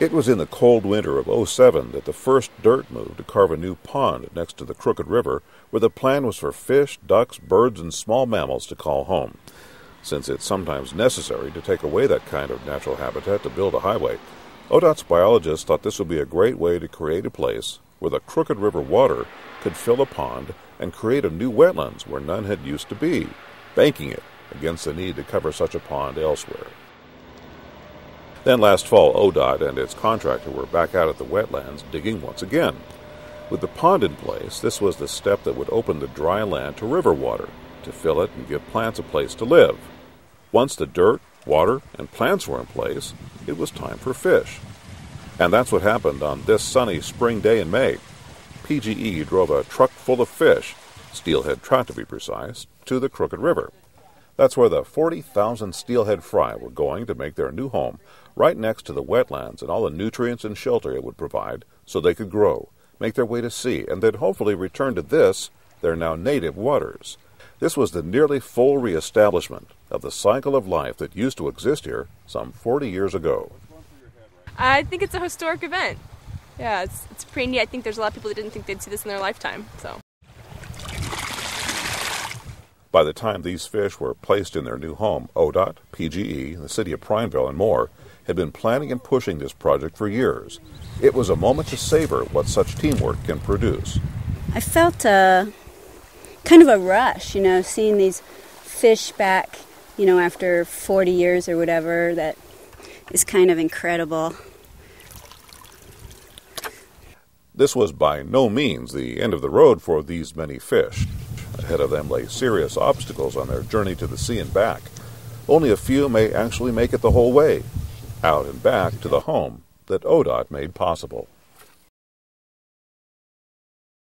It was in the cold winter of '07 that the first dirt moved to carve a new pond next to the Crooked River, where the plan was for fish, ducks, birds, and small mammals to call home. Since it's sometimes necessary to take away that kind of natural habitat to build a highway, ODOT's biologists thought this would be a great way to create a place where the Crooked River water could fill a pond and create a new wetlands where none had used to be, banking it against the need to cover such a pond elsewhere. Then last fall, ODOT and its contractor were back out at the wetlands digging once again. With the pond in place, this was the step that would open the dry land to river water, to fill it and give plants a place to live. Once the dirt, water, and plants were in place, it was time for fish. And that's what happened on this sunny spring day in May. PGE drove a truck full of fish, steelhead trout to be precise, to the Crooked River. That's where the 40,000 steelhead fry were going to make their new home, right next to the wetlands and all the nutrients and shelter it would provide so they could grow, make their way to sea, and then hopefully return to this, their now native waters. This was the nearly full reestablishment of the cycle of life that used to exist here some 40 years ago. I think it's a historic event. Yeah, it's pretty neat. I think there's a lot of people that didn't think they'd see this in their lifetime. By the time these fish were placed in their new home, ODOT, PGE, the city of Prineville, and more had been planning and pushing this project for years. It was a moment to savor what such teamwork can produce. I felt kind of a rush, seeing these fish back, after 40 years or whatever. That is kind of incredible. This was by no means the end of the road for these many fish. Ahead of them lay serious obstacles on their journey to the sea and back. Only a few may actually make it the whole way, out and back to the home that ODOT made possible.